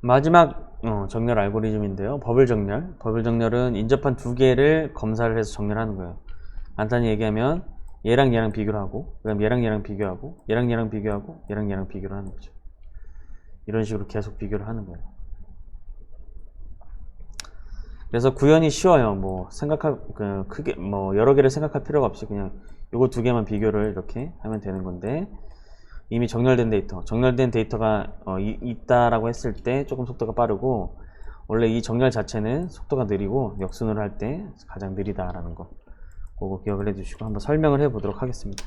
마지막 정렬 알고리즘인데요. 버블 정렬. 버블 정렬은 인접한 두 개를 검사를 해서 정렬하는 거예요. 간단히 얘기하면 얘랑 얘랑 비교를 하고, 그 다음 얘랑 얘랑 비교하고, 얘랑 얘랑 비교하고, 얘랑 얘랑 비교를 하는 거죠. 이런 식으로 계속 비교를 하는 거예요. 그래서 구현이 쉬워요. 뭐 크게 뭐 여러 개를 생각할 필요가 없이 그냥 요거 두 개만 비교를 이렇게 하면 되는 건데, 이미 정렬된 데이터가 있다라고 했을 때 조금 속도가 빠르고, 원래 이 정렬 자체는 속도가 느리고 역순으로 할 때 가장 느리다라는 거, 그거 기억을 해주시고 한번 설명을 해보도록 하겠습니다.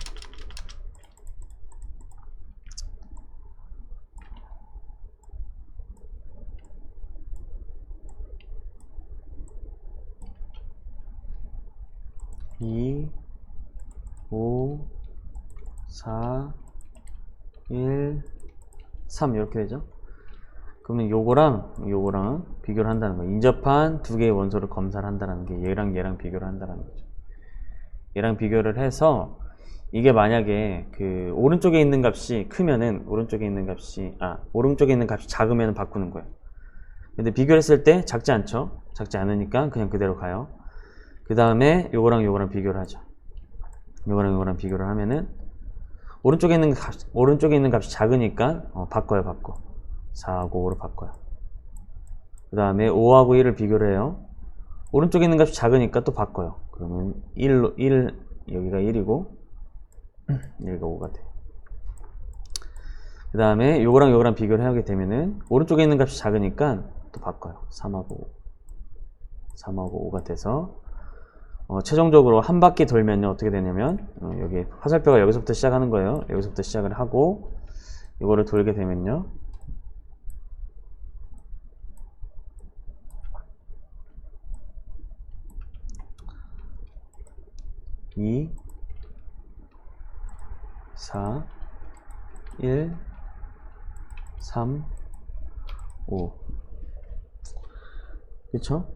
(2) 5 4 1 3 이렇게 되죠. 그러면 요거랑 비교를 한다는 거예요. 인접한 두 개의 원소를 검사를 한다는 게 얘랑 얘랑 비교를 한다는 거죠. 얘랑 비교를 해서 이게 만약에 그 오른쪽에 있는 값이 크면은 오른쪽에 있는 값이 작으면 바꾸는 거예요. 근데 비교를 했을 때 작지 않죠. 작지 않으니까 그냥 그대로 가요. 그 다음에 요거랑 비교를 하죠. 요거랑 비교를 하면은 오른쪽에 있는 값이 작으니까 바꿔요. 4하고 5로 바꿔요. 그 다음에 5하고 1을 비교를 해요. 오른쪽에 있는 값이 작으니까 또 바꿔요. 그러면 1, 여기가 1이고 여기가 5가 돼요. 그 다음에 요거랑 비교를 하게 되면은 오른쪽에 있는 값이 작으니까 또 바꿔요. 3하고 5가 돼서 최종적으로 한 바퀴 돌면요 어떻게 되냐면 여기 화살표가 여기서부터 시작하는 거예요. 여기서부터 시작을 하고 이거를 돌게 되면요, (2) 4 1 3 5 그쵸?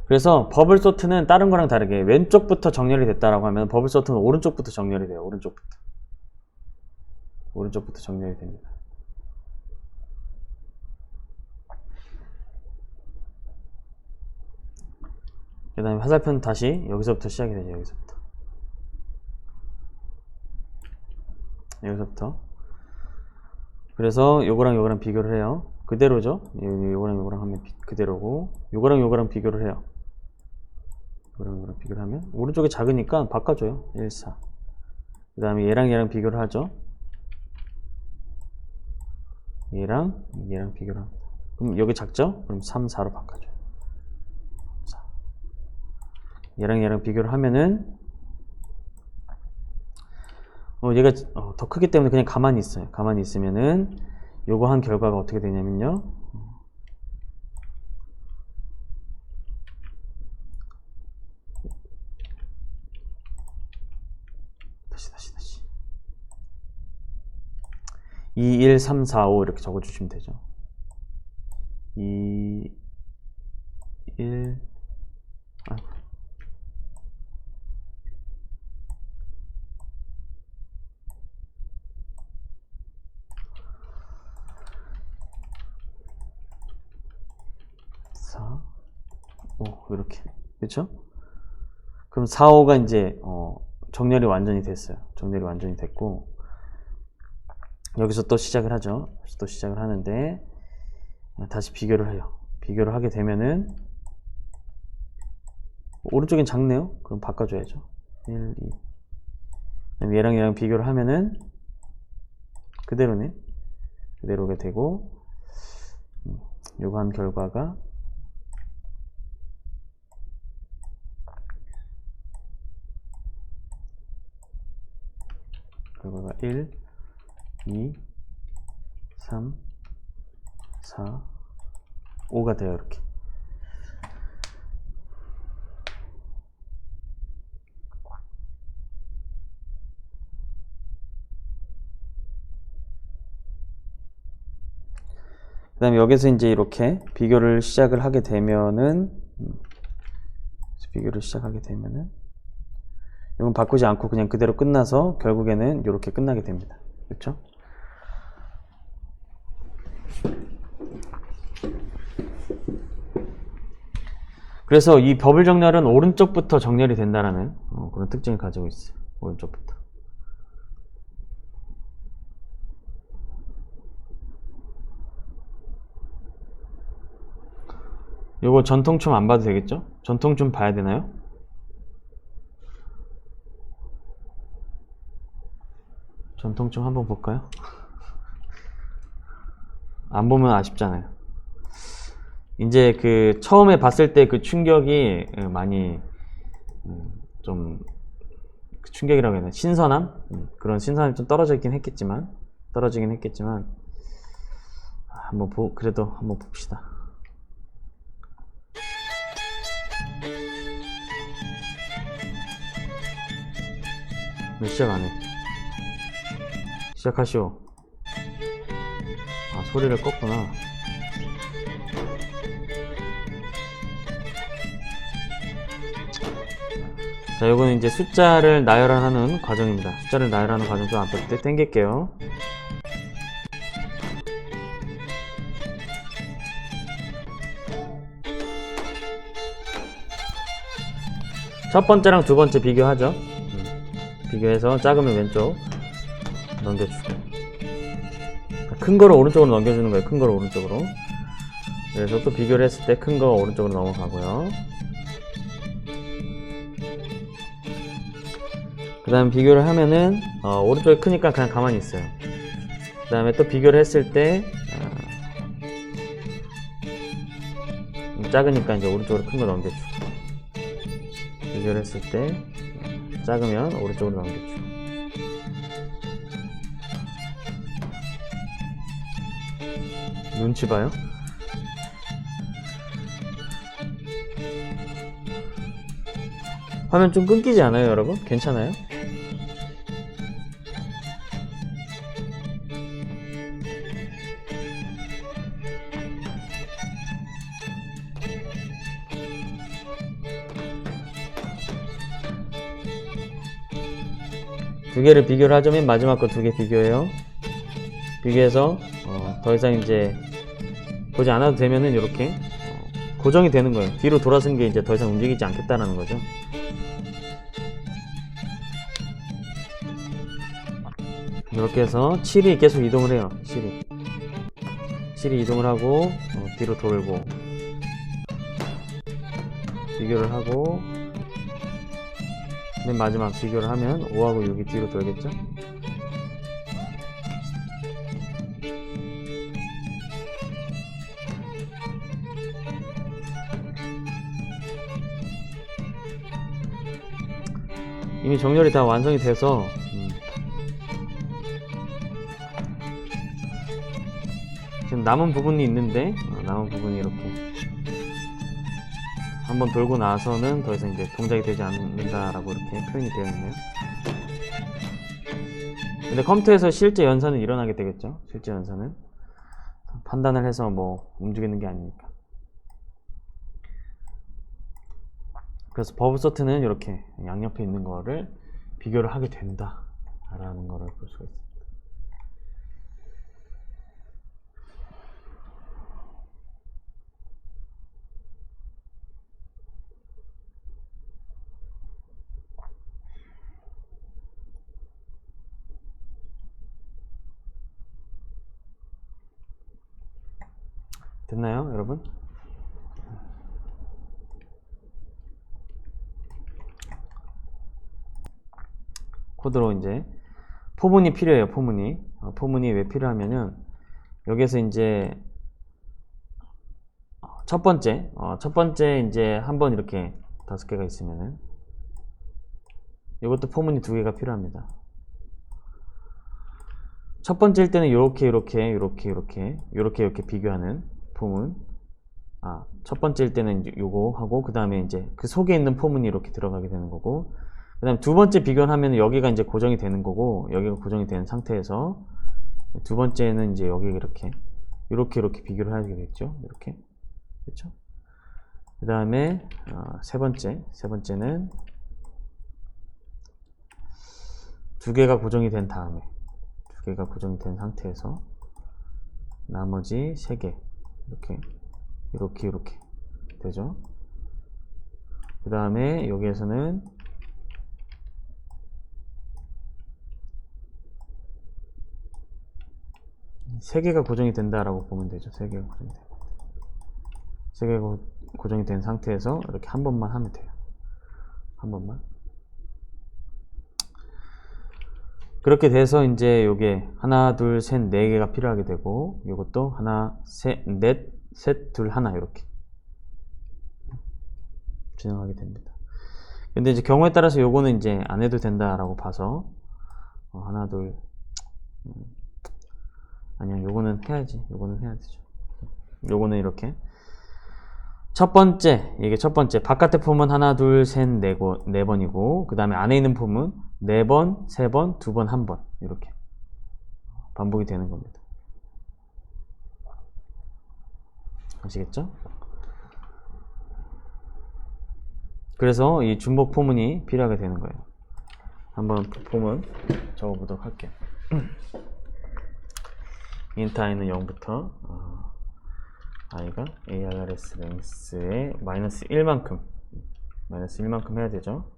그래서 버블 소트는 다른 거랑 다르게 왼쪽부터 정렬이 됐다라고 하면 버블 소트는 오른쪽부터 정렬이 돼요. 오른쪽부터 정렬이 됩니다. 그 다음에 화살표는 다시 여기서부터 시작이 되죠. 여기서부터. 그래서 요거랑 비교를 해요. 그대로죠. 요거랑 하면 그대로고, 요거랑 비교를 해요. 요거랑 비교를 하면 오른쪽이 작으니까 바꿔줘요. 1, 4. 그 다음에 얘랑 비교를 하죠. 얘랑 비교를 합니다. 그럼 여기 작죠? 그럼 3, 4로 바꿔줘요. 4. 얘랑 비교를 하면은 얘가 더 크기 때문에 그냥 가만히 있어요. 가만히 있으면은 요거 한 결과가 어떻게 되냐면요, 다시 2, 1, 3, 4, 5 이렇게 적어주시면 되죠. 2, 1, 4, 5 이렇게. 그쵸? 그럼 4, 5가 이제 정렬이 완전히 됐어요. 정렬이 완전히 됐고, 여기서 또 시작을 하죠. 또 시작을 하는데 다시 비교를 해요. 비교를 하게 되면은 오른쪽엔 작네요. 그럼 바꿔줘야죠. 1, 2. 그다음에 얘랑 비교를 하면은 그대로네. 그대로게 되고, 요거 한 결과가 1, 2, 3, 4, 5가 돼요. 이렇게. 그 다음에 여기서 이제 이렇게 비교를 시작을 하게 되면은 이건 바꾸지 않고 그냥 그대로 끝나서 결국에는 이렇게 끝나게 됩니다. 그렇죠? 그래서 이 버블 정렬은 오른쪽부터 정렬이 된다라는 그런 특징을 가지고 있어요. 오른쪽부터. 요거 전통춤 안 봐도 되겠죠? 전통춤 봐야 되나요? 전통춤 한번 볼까요? 안 보면 아쉽잖아요. 이제 그 처음에 봤을 때 그 충격이 많이 좀 충격이라고 해야 되나? 신선함? 그런 신선함이 좀 떨어지긴 했겠지만 그래도 한번 봅시다. 왜 시작 안 해? 시작하시오. 아, 소리를 껐구나. 자, 요거는 이제 숫자를 나열하는 과정입니다. 숫자를 나열하는 과정 좀 앞에 때 당길게요. 첫 번째랑 두 번째 비교하죠. 비교해서 작으면 왼쪽 넘겨주고, 큰 거를 오른쪽으로 넘겨주는 거예요. 큰 거를 오른쪽으로. 그래서 또 비교를 했을 때 큰 거가 오른쪽으로 넘어가고요. 그 다음 비교를 하면은 오른쪽이 크니까 그냥 가만히 있어요. 그 다음에 또 비교를 했을 때 작으니까 이제 오른쪽으로 큰 거 넘겨주고, 비교를 했을 때 작으면 오른쪽으로 넘겨주고. 눈치 봐요? 화면 좀 끊기지 않아요, 여러분? 괜찮아요? 두 개를 비교를 하자면 마지막 거 두 개 비교해요. 비교해서 더 이상 이제 보지 않아도 되면은 이렇게 고정이 되는 거예요. 뒤로 돌아선 게 이제 더 이상 움직이지 않겠다라는 거죠. 이렇게 해서 7이 계속 이동을 해요. 7이 이동을 하고 뒤로 돌고 비교를 하고, 맨 마지막 비교를 하면 5하고 6이 뒤로 돌겠죠? 이미 정렬이 다 완성이 돼서 지금 남은 부분이 있는데 남은 부분이 이렇게 한번 돌고 나서는 더 이상 이제 동작이 되지 않는다라고 이렇게 표현이 되어 있네요. 근데 컴퓨터에서 실제 연산은 일어나게 되겠죠. 실제 연산은 판단을 해서 뭐 움직이는 게 아니니까. 그래서 버블 소트는 이렇게 양옆에 있는 거를 비교를 하게 된다 라는 거를 볼 수가 있습니다. 됐나요, 여러분? 코드로 이제 포문이 필요해요. 포문이 왜 필요하면은 여기에서 이제 첫 번째 이제 한번 이렇게 5개가 있으면은 이것도 포문이 2개가 필요합니다. 첫 번째일 때는 이렇게 비교하는 포문. 첫 번째일 때는 이제 요거 하고, 그 다음에 이제 그 속에 있는 포문이 이렇게 들어가게 되는 거고, 그 다음에 두 번째 비교를 하면 여기가 이제 고정이 되는 거고, 여기가 고정이 된 상태에서 두 번째는 이제 여기 이렇게 비교를 하게 되겠죠. 이렇게. 그렇죠? 그 다음에 세 번째는 2개가 고정이 된 다음에 2개가 고정이 된 상태에서 나머지 3개 이렇게 되죠. 그 다음에 여기에서는 세 개가 고정이 된다라고 보면 되죠. 세 개가 고정이 된다. 세 개가 고정이 된 상태에서 이렇게 한 번만 하면 돼요. 한 번만. 그렇게 돼서 이제 요게 하나, 둘, 셋, 네 개가 필요하게 되고, 요것도 하나, 셋, 넷, 셋, 둘, 하나 이렇게 진행하게 됩니다. 근데 이제 경우에 따라서 요거는 이제 안 해도 된다라고 봐서 하나, 둘, 아니야, 요거는 해야지. 요거는 해야 되죠. 요거는 이렇게 첫 번째, 이게 첫 번째 바깥의 폼은 하나, 둘, 셋, 네 번이고, 그 다음에 안에 있는 폼은 네 번, 세 번, 두 번, 한 번 이렇게 반복이 되는 겁니다. 아시겠죠? 그래서 이 중복 포문이 필요하게 되는 거예요. 한번 포문 적어보도록 할게요. int i는 0부터 i가 ARRS 랭스의 마이너스 1만큼 해야 되죠.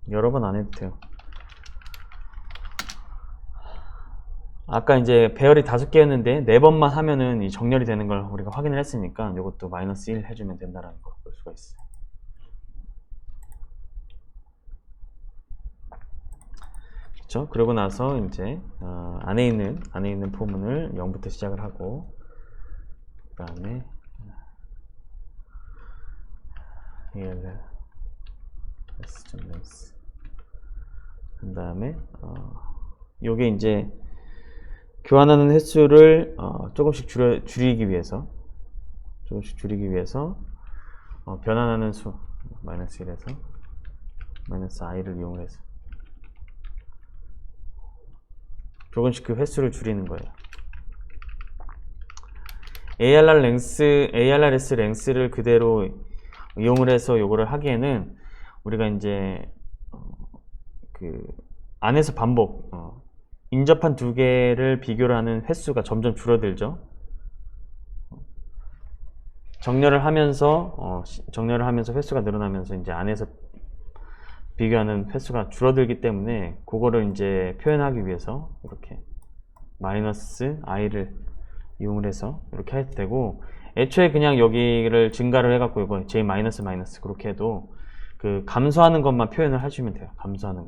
여러 번 안 해도 돼요. 아까 이제 배열이 5개였는데 4번만 하면은 이 정렬이 되는 걸 우리가 확인을 했으니까 이것도 마이너스 1 해주면 된다라는 걸 볼 수가 있어요. 그렇죠? 그러고 나서 이제 안에 있는 포문을 0부터 시작을 하고, 그 다음에 ALS 그 다음에 요게 이제 교환하는 횟수를 조금씩 줄이기 위해서 변환하는 수 마이너스 1에서 마이너스 i를 이용해서 조금씩 그 횟수를 줄이는 거예요. ARRS 랭스를 그대로 이용을 해서 요거를 하기에는 우리가 이제 그 안에서 반복 인접한 두 개를 비교를 하는 횟수가 점점 줄어들죠. 정렬을 하면서 횟수가 늘어나면서 이제 안에서 비교하는 횟수가 줄어들기 때문에 그거를 이제 표현하기 위해서 이렇게 마이너스 i를 이용을 해서 이렇게 해도 되고, 애초에 그냥 여기를 증가를 해갖고 이거 j 마이너스 그렇게 해도 그 감소하는 것만 표현을 해주면 돼요. 감소하는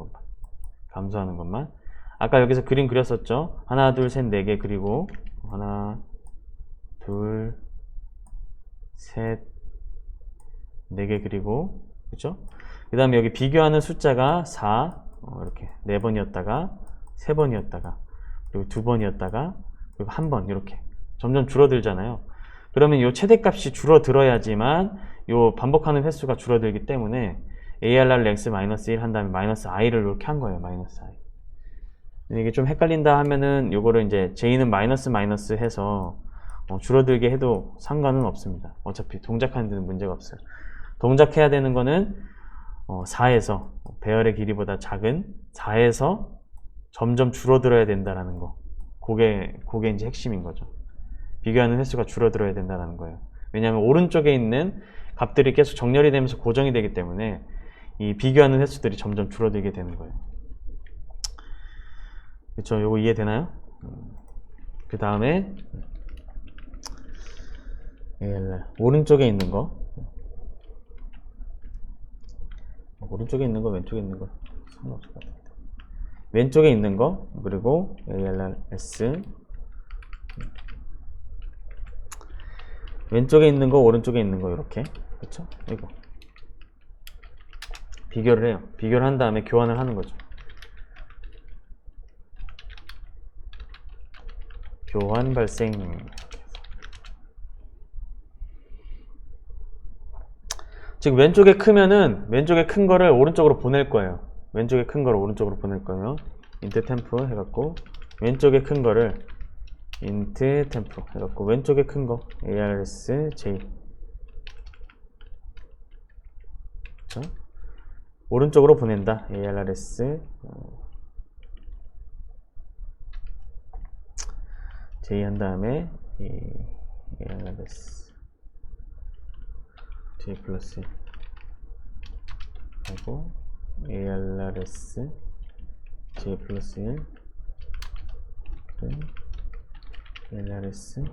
것만. 아까 여기서 그림 그렸었죠. 하나, 둘, 셋, 네 개 그리고 하나, 둘, 셋, 네 개 그리고, 그죠? 그 다음에 여기 비교하는 숫자가 4, 이렇게 4번이었다가 3번이었다가 그리고 2번이었다가 그리고 1번 이렇게 점점 줄어들잖아요. 그러면 이 최대값이 줄어들어야지만 이 반복하는 횟수가 줄어들기 때문에 ARR 랭스 마이너스 1 한 다음에 마이너스 i를 이렇게 한 거예요. 마이너스 i. 이게 좀 헷갈린다 하면은 요거를 이제 j는 마이너스 해서 줄어들게 해도 상관은 없습니다. 어차피 동작하는 데는 문제가 없어요. 동작해야 되는 거는 4에서 배열의 길이보다 작은 4에서 점점 줄어들어야 된다라는 거. 그게 이제 핵심인 거죠. 비교하는 횟수가 줄어들어야 된다는 거예요. 왜냐하면 오른쪽에 있는 값들이 계속 정렬이 되면서 고정이 되기 때문에 이 비교하는 횟수들이 점점 줄어들게 되는 거예요. 그쵸? 요거 이해되나요? 그 다음에 오른쪽에 있는 거, 왼쪽에 있는 거 상관없을 것 같아요. 왼쪽에 있는 거, 그리고 ALRS 왼쪽에 있는 거, 오른쪽에 있는 거 이렇게, 그렇죠? 이거 비교를 해요. 비교를 한 다음에 교환을 하는 거죠. 교환 발생. 지금 왼쪽에 크면은 왼쪽에 큰 거를 오른쪽으로 보낼 거예요. 왼쪽에 큰 거를 오른쪽으로 보낼 거예요. int temp 해갖고 왼쪽에 큰 거를 int temp 해갖고 왼쪽에 큰 거 ARS J, 그렇죠? 오른쪽으로 보낸다. ARS J 한 다음에 ARS j 플러스 하고 ARRS j 플러스 1 ARRS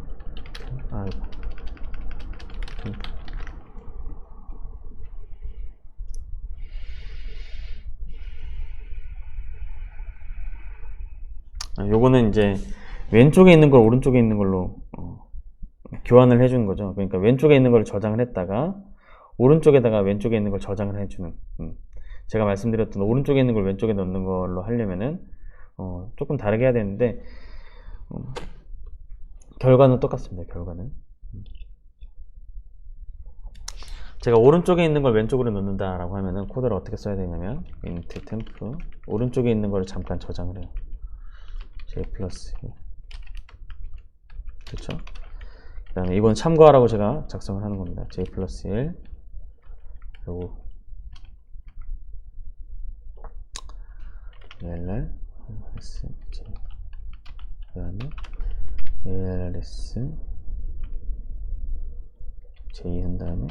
요거는 이제 왼쪽에 있는 걸 오른쪽에 있는 걸로 교환을 해주는 거죠. 그러니까 왼쪽에 있는 걸 저장을 했다가 오른쪽에다가 왼쪽에 있는 걸 저장을 해주는. 제가 말씀드렸던 오른쪽에 있는 걸 왼쪽에 넣는 걸로 하려면은 조금 다르게 해야 되는데 결과는 똑같습니다. 결과는 제가 오른쪽에 있는 걸 왼쪽으로 넣는다라고 하면은 코드를 어떻게 써야 되냐면 int temp 오른쪽에 있는 걸 잠깐 저장을 해요. j 플러스 그렇죠? 그 다음에 이건 참고하라고 제가 작성을 하는 겁니다. j 플러스 1 그리고 ARRS 그 다음에 ARRS J 한 다음에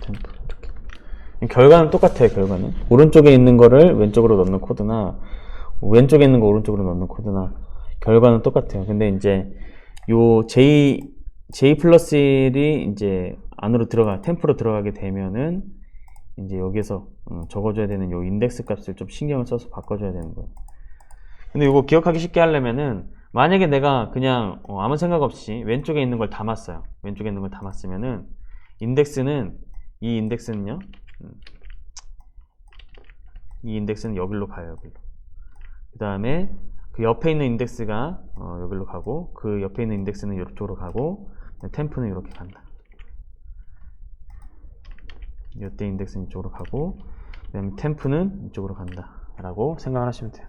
템프 이렇게. 결과는 똑같아요. 결과는 오른쪽에 있는 거를 왼쪽으로 넣는 코드나 왼쪽에 있는 거 오른쪽으로 넣는 코드나 결과는 똑같아요. 근데 이제 요 J 플러스 1이 이제 안으로 템프로 들어가게 되면은 이제 여기서 적어줘야 되는 요 인덱스 값을 좀 신경을 써서 바꿔줘야 되는 거예요. 근데 이거 기억하기 쉽게 하려면은 만약에 내가 그냥 아무 생각 없이 왼쪽에 있는 걸 담았어요. 왼쪽에 있는 걸 담았으면은 인덱스는 이 인덱스는요. 이 인덱스는 여기로 가요. 여기로. 그 다음에 그 옆에 있는 인덱스가 여기로 가고 그 옆에 있는 인덱스는 이쪽으로 가고 템프는 이렇게 간다. 이때 인덱스는 이쪽으로 가고 그 다음에 템프는 이쪽으로 간다 라고 생각을 하시면 돼요.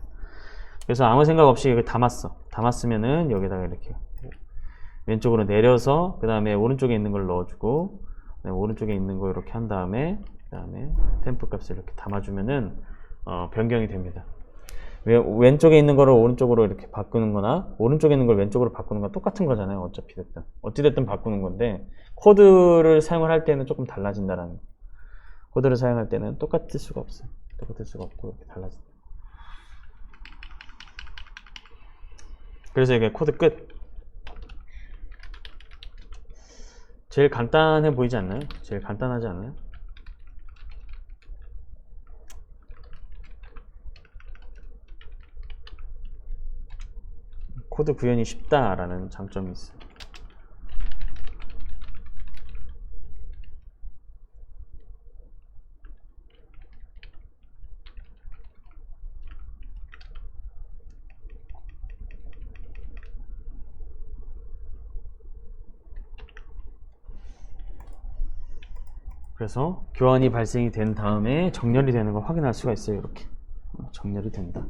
그래서 아무 생각 없이 여기 담았으면은 여기다가 이렇게 왼쪽으로 내려서 그 다음에 오른쪽에 있는 걸 넣어주고 오른쪽에 있는 거 이렇게 한 다음에 템프 값을 이렇게 담아주면은 변경이 됩니다. 왼쪽에 있는 거를 오른쪽으로 이렇게 바꾸는 거나 오른쪽에 있는 걸 왼쪽으로 바꾸는 건 똑같은 거잖아요. 어찌됐든 바꾸는 건데 코드를 사용을 할 때는 조금 달라진다라는 거. 코드를 사용할 때는 똑같을 수가 없어요. 똑같을 수가 없고 이렇게 달라진다. 그래서 이게 코드 끝. 제일 간단해 보이지 않나요? 제일 간단하지 않나요? 코드 구현이 쉽다라는 장점이 있어요. 그래서 교환이 발생이 된 다음에 정렬이 되는 걸 확인할 수가 있어요. 이렇게 정렬이 된다.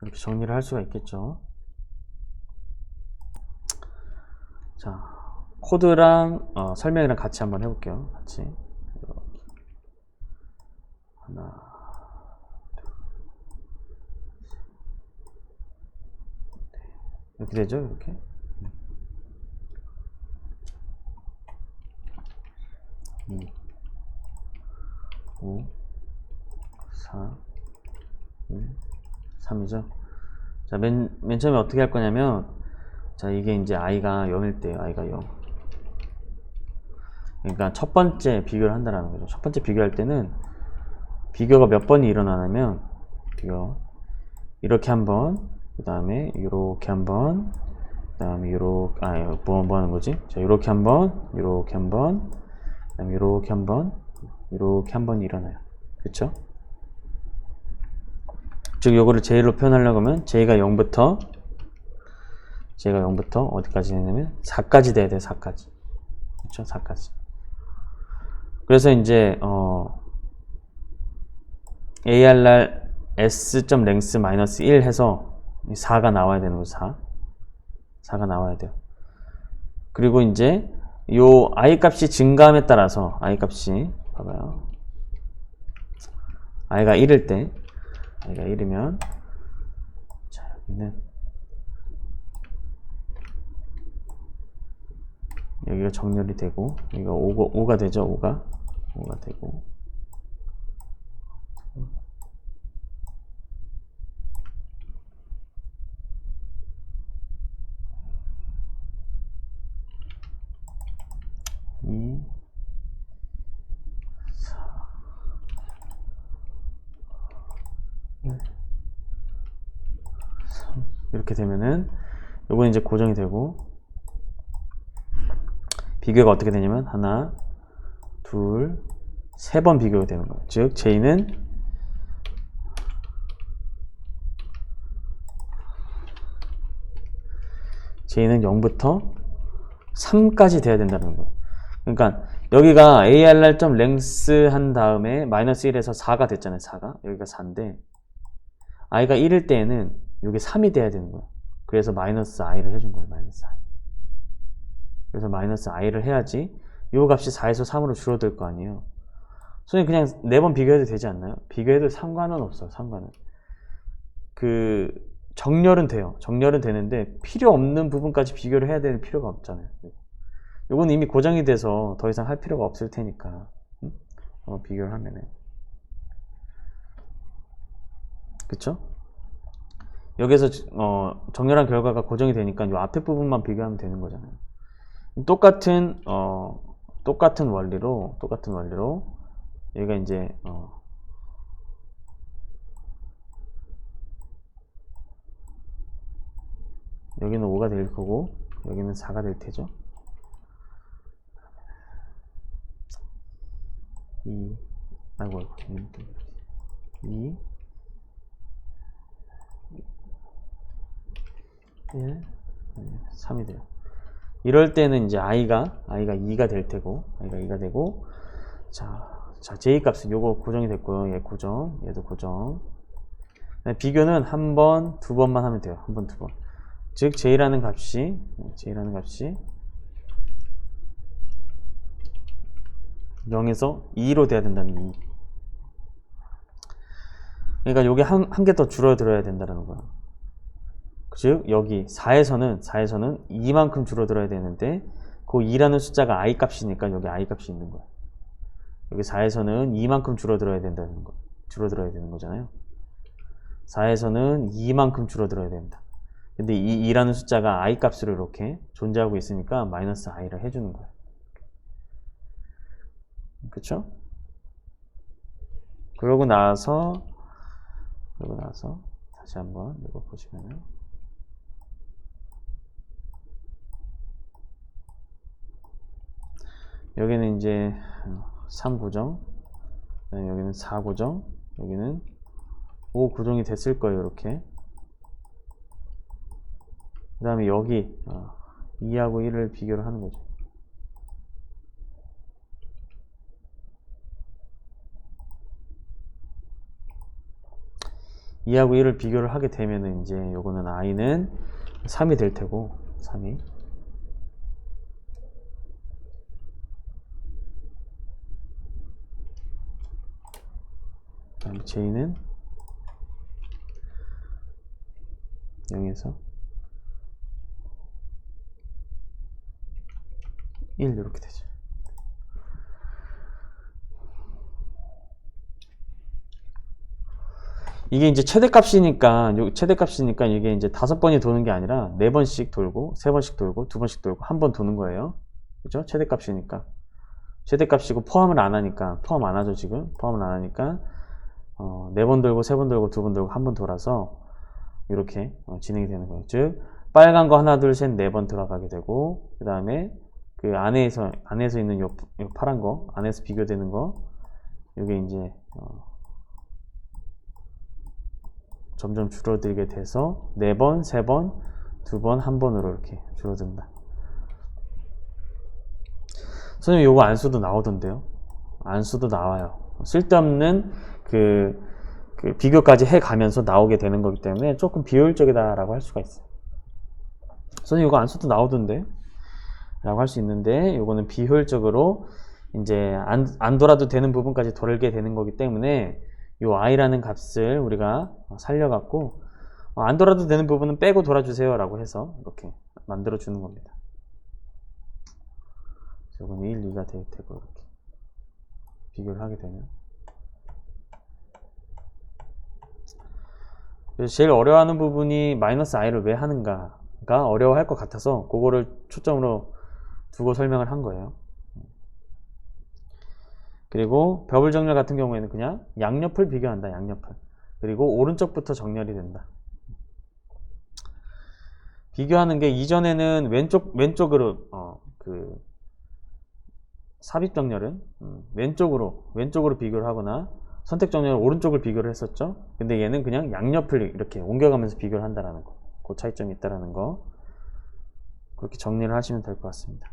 이렇게 정리를 할 수가 있겠죠. 자, 코드랑 설명이랑 같이 한번 해볼게요. 같이 하나, 둘, 이렇게 되죠. 이렇게 2, 5, 4, 1, 3이죠. 자, 맨 처음에 어떻게 할 거냐면, 자, 이게 이제 i가 0일 때예요. i가 0. 그러니까 첫 번째 비교를 한다는 거죠. 첫 번째 비교할 때는 비교가 몇 번이 일어나냐면 이렇게 한 번, 그 다음에 이렇게 한 번, 그 다음에 뭐 하는 거지? 자, 이렇게 한 번, 이렇게 한 번, 그 다음에 이렇게 한 번, 이렇게 한 번이 일어나요. 그쵸? 즉 요거를 j로 표현하려고 하면 j가 0부터 j가 0부터 어디까지 되냐면 4까지 돼야 돼요. 4까지. 그렇죠? 4까지. 그래서 이제 ARR s.length 마이너스 1 해서 4가 나와야 되는 거죠. 4가 나와야 돼요. 그리고 이제 요 i 값이 증가함에 따라서 i 값이 봐봐요. i가 1일 때 i가 1이면 자 여기는 여기가 정렬이 되고 여기가 5가 되죠. 5가 되고 이 4 1 3 이렇게 되면은 요건 이제 고정이 되고 비교가 어떻게 되냐면 하나, 둘, 세 번 비교가 되는 거예요. 즉 j는 j는 0부터 3까지 돼야 된다는 거예요. 그러니까 여기가 ARR.length 한 다음에 마이너스 1에서 4가 됐잖아요. 4가 여기가 4인데 i가 1일 때에는 이게 3이 돼야 되는 거예요. 그래서 마이너스 i를 해준 거예요. 마이너스 i. 그래서 마이너스 i를 해야지 이 값이 4에서 3으로 줄어들 거 아니에요. 선생님 그냥 4번 비교해도 되지 않나요? 비교해도 상관은 없어요. 상관은. 그 정렬은 돼요. 정렬은 되는데 필요 없는 부분까지 비교를 해야 되는 필요가 없잖아요. 요건 이미 고정이 돼서 더 이상 할 필요가 없을 테니까 비교를 하면은 그쵸? 여기서 정렬한 결과가 고정이 되니까 이 앞에 부분만 비교하면 되는 거잖아요. 똑같은 원리로 얘가 이제 여기는 5가 될 거고 여기는 4가 될 테죠. 2 아이고 2 1 3이 돼요. 이럴 때는 이제 i가 2가 될 테고 i가 2가 되고 자 j 값은 요거 고정이 됐고요. 얘 고정, 얘도 고정. 비교는 한 번, 두 번만 하면 돼요. 한 번, 두 번. 즉 j라는 값이 0에서 2로 돼야 된다는 2. 그러니까 요게 한 개 더 줄어들어야 된다는 거야. 즉 여기 4에서는 2만큼 줄어들어야 되는데 그 2라는 숫자가 i 값이니까 여기 i 값이 있는 거야. 여기 4에서는 2만큼 줄어들어야 되는 거잖아요. 4에서는 2만큼 줄어들어야 된다. 근데 이 2라는 숫자가 i 값으로 이렇게 존재하고 있으니까 마이너스 i를 해주는 거야. 그쵸? 그러고 나서 다시 한번 이거 보시면은 여기는 이제 3고정, 여기는 4고정, 여기는 5고정이 됐을 거예요. 이렇게. 그 다음에 여기 2하고 1을 비교를 하는 거죠. (2하고 1을) 비교를 하게 되면은 이제 요거는 i는 3이 될 테고 3이 그다음에 j는 0에서 1 이렇게 되죠. 이게 이제 최대값이니까 이게 이제 5번이 도는 게 아니라 4번씩 돌고 3번씩 돌고 2번씩 돌고 한 번 도는 거예요. 그죠? 최대값이니까. 최대값이고 포함을 안 하니까 포함 안 하죠 지금. 포함을 안 하니까 4번 돌고 3번 돌고 2번 돌고 한 번 돌아서 이렇게 진행이 되는 거예요. 즉 빨간 거 하나 둘 셋 4번 들어가게 되고 그 다음에 그 안에서 있는 요 파란 거 안에서 비교되는 거 요게 이제 점점 줄어들게 돼서 4번, 3번, 2번, 1번으로 이렇게 줄어든다. 선생님 요거 안수도 나오던데요. 안수도 나와요. 쓸데없는 그 비교까지 해가면서 나오게 되는 거기 때문에 조금 비효율적이다라고 할 수가 있어요. 선생님 이거 안수도 나오던데 라고 할 수 있는데, 요거는 비효율적으로 이제 안 돌아도 되는 부분까지 돌게 되는 거기 때문에 요 i라는 값을 우리가 살려갖고 안 돌아도 되는 부분은 빼고 돌아주세요 라고 해서 이렇게 만들어 주는 겁니다. 요건 1, 2가 되고 이렇게 비교를 하게 되면, 그래서 제일 어려워하는 부분이 마이너스 i를 왜 하는가가 어려워할 것 같아서 그거를 초점으로 두고 설명을 한 거예요. 그리고 배분 정렬 같은 경우에는 그냥 양옆을 비교한다. 양옆을. 그리고 오른쪽부터 정렬이 된다. 비교하는 게 이전에는 왼쪽으로 삽입 정렬은 왼쪽으로 비교를 하거나 선택 정렬은 오른쪽을 비교를 했었죠. 근데 얘는 그냥 양옆을 이렇게 옮겨가면서 비교를 한다라는 거. 그 차이점이 있다라는 거. 그렇게 정리를 하시면 될 것 같습니다.